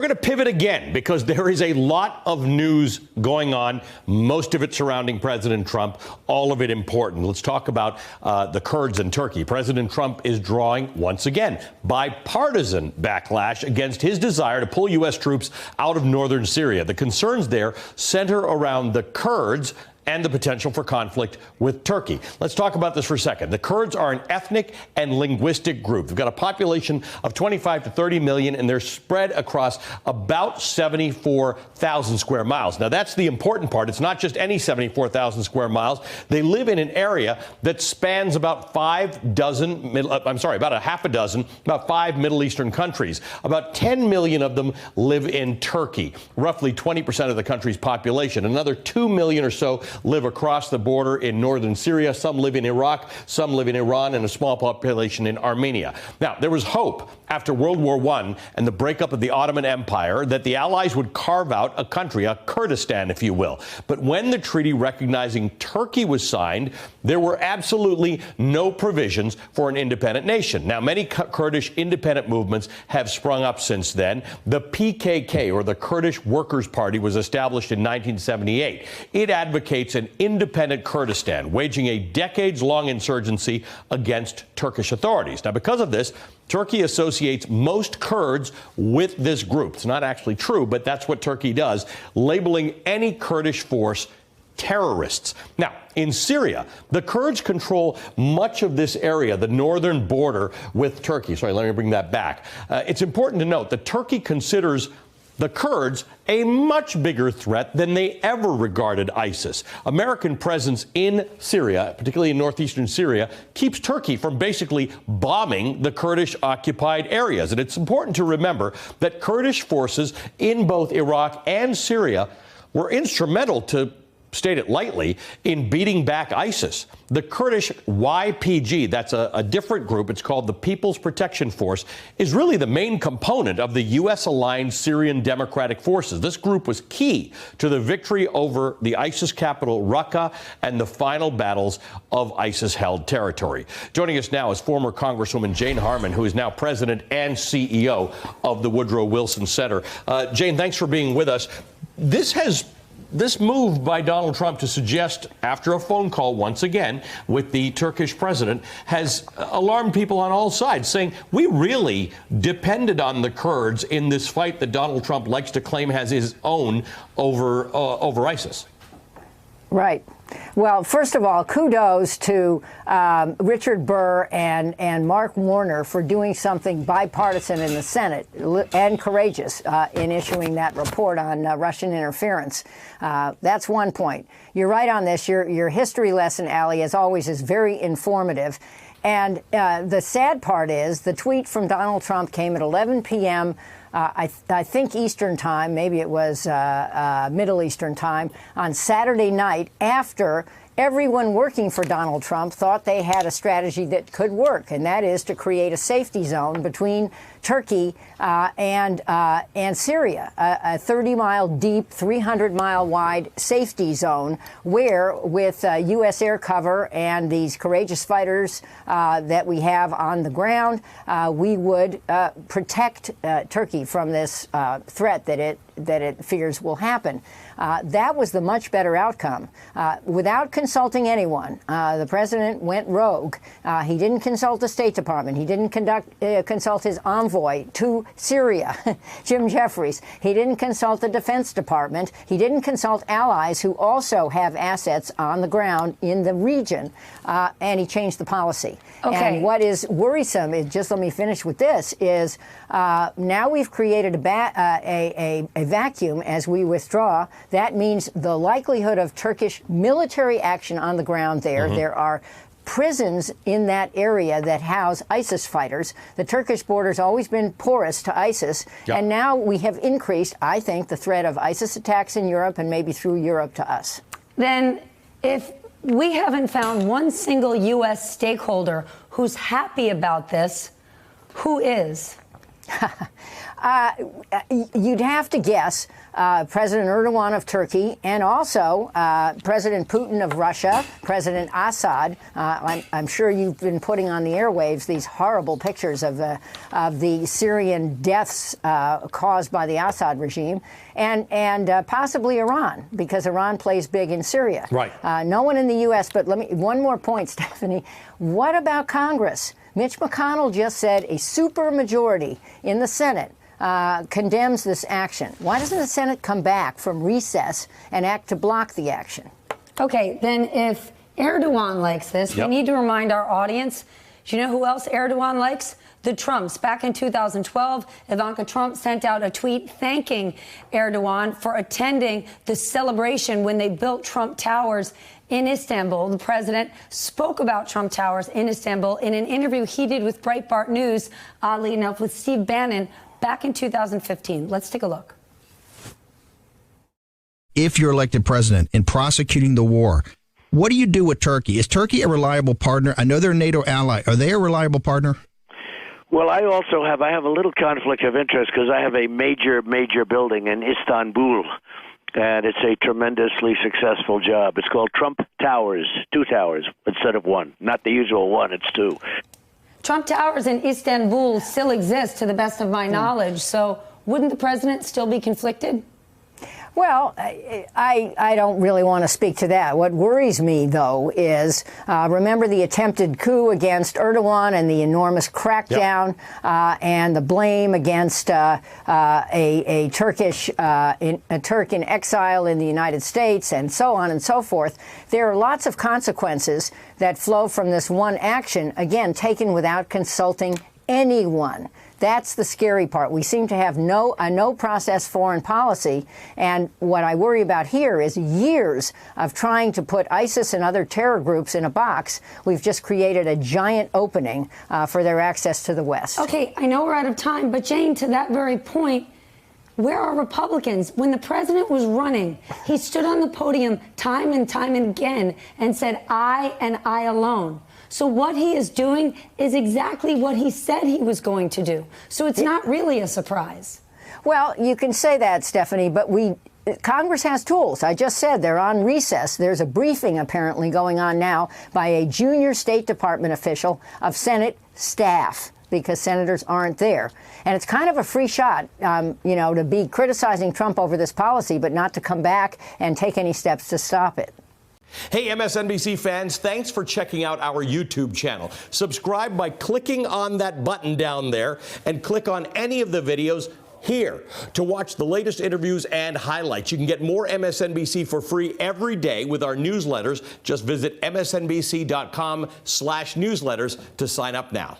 We're going to pivot again because there is a lot of news going on, most of it surrounding President Trump, all of it important. Let's talk about the Kurds in Turkey. President Trump is drawing, once again, bipartisan backlash against his desire to pull U.S. troops out of northern Syria. The concerns there center around the Kurds and the potential for conflict with Turkey. Let's talk about this for a second. The Kurds are an ethnic and linguistic group. They've got a population of 25 to 30 million, and they're spread across about 74,000 square miles. Now, that's the important part. It's not just any 74,000 square miles. They live in an area that spans about about a half a dozen, about 5 Middle Eastern countries. About 10 million of them live in Turkey, roughly 20% of the country's population. Another 2 million or so live across the border in northern Syria. Some live in Iraq, some live in Iran, and a small population in Armenia. Now, there was hope after World War I and the breakup of the Ottoman Empire that the Allies would carve out a country, a Kurdistan, if you will. But when the treaty recognizing Turkey was signed, there were absolutely no provisions for an independent nation. Now, many Kurdish independent movements have sprung up since then. The PKK, or the Kurdish Workers' Party, was established in 1978. It advocates an independent Kurdistan, waging a decades-long insurgency against Turkish authorities. Now, because of this, Turkey associates most Kurds with this group. It's not actually true, but that's what Turkey does, labeling any Kurdish force terrorists. Now, in Syria, the Kurds control much of this area, the northern border with Turkey. Sorry, let me bring that back. It's important to note that Turkey considers the Kurds a much bigger threat than they ever regarded ISIS. American presence in Syria, particularly in northeastern Syria, keeps Turkey from basically bombing the Kurdish-occupied areas. And it's important to remember that Kurdish forces in both Iraq and Syria were instrumental, to state it lightly, in beating back ISIS. The Kurdish YPG, that's a different group, it's called the People's Protection Force, is really the main component of the U.S.-aligned Syrian Democratic Forces. This group was key to the victory over the ISIS capital, Raqqa, and the final battles of ISIS-held territory. Joining us now is former Congresswoman Jane Harman, who is now president and CEO of the Woodrow Wilson Center. Jane, thanks for being with us. This move by Donald Trump to suggest, after a phone call once again with the Turkish president, has alarmed people on all sides, saying we really depended on the Kurds in this fight that Donald Trump likes to claim has his own over ISIS. Right. Well, first of all, kudos to Richard Burr and Mark Warner for doing something bipartisan in the Senate and courageous in issuing that report on Russian interference. That's one point. You're right on this. Your history lesson, Allie, as always, is very informative. And the sad part is the tweet from Donald Trump came at 11 p.m. I think Eastern time, maybe it was Middle Eastern time, on Saturday night, after everyone working for Donald Trump thought they had a strategy that could work, and that is to create a safety zone between Turkey and Syria, a 30-mile deep, 300-mile wide safety zone where, with U.S. air cover and these courageous fighters that we have on the ground, we would protect Turkey from this threat that it fears will happen. That was the much better outcome. Without consulting anyone, the president went rogue. He didn't consult the State Department. He didn't consult his envoy to Syria, Jim Jeffries. He didn't consult the Defense Department. He didn't consult allies who also have assets on the ground in the region, and he changed the policy. Okay. And what is worrisome, just let me finish with this, is now we've created a vacuum as we withdraw. That means the likelihood of Turkish military action on the ground there. Mm-hmm. There are prisons in that area that house ISIS fighters. The Turkish border's always been porous to ISIS. Yep. And now we have increased, I think, the threat of ISIS attacks in Europe and maybe through Europe to us. Then if we haven't found one single U.S. stakeholder who's happy about this, who is? You'd have to guess President Erdogan of Turkey and also President Putin of Russia, President Assad. I'm sure you've been putting on the airwaves these horrible pictures of the Syrian deaths caused by the Assad regime, and possibly Iran, because Iran plays big in Syria. Right. No one in the U.S., but one more point, Stephanie. What about Congress? Mitch McConnell just said a supermajority in the Senate condemns this action. Why doesn't the Senate come back from recess and act to block the action? Okay, then if Erdogan likes this, we need to remind our audience, do you know who else Erdogan likes? The Trumps. Back in 2012, Ivanka Trump sent out a tweet thanking Erdogan for attending the celebration when they built Trump Towers in Istanbul. The president spoke about Trump Towers in Istanbul in an interview he did with Breitbart News, oddly enough, with Steve Bannon back in 2015. Let's take a look. If you're elected president in prosecuting the war, what do you do with Turkey? Is Turkey a reliable partner? I know they're a NATO ally. Are they a reliable partner? Well, I have a little conflict of interest because I have a major building in Istanbul, and it's a tremendously successful job. It's called Trump Towers, 2 towers instead of 1. Not the usual 1, it's 2. Trump Towers in Istanbul still exist, to the best of my knowledge. So wouldn't the president still be conflicted? Well, I don't really want to speak to that. What worries me, though, is remember the attempted coup against Erdogan and the enormous crackdown and the blame against a Turk in exile in the United States and so on and so forth. There are lots of consequences that flow from this one action, again, taken without consulting anyone. That's the scary part. We seem to have a no-process foreign policy, and what I worry about here is years of trying to put ISIS and other terror groups in a box. We've just created a giant opening for their access to the West. Okay, I know we're out of time, but Jane, to that very point, where are Republicans? When the president was running, he stood on the podium time and time again and said, I and I alone. So what he is doing is exactly what he said he was going to do. So it's not really a surprise. Well, you can say that, Stephanie, but Congress has tools. I just said they're on recess. There's a briefing apparently going on now by a junior State Department official of Senate staff, because senators aren't there. And it's kind of a free shot, to be criticizing Trump over this policy, but not to come back and take any steps to stop it. Hey, MSNBC fans, thanks for checking out our YouTube channel. Subscribe by clicking on that button down there and click on any of the videos here to watch the latest interviews and highlights. You can get more MSNBC for free every day with our newsletters. Just visit msnbc.com/newsletters to sign up now.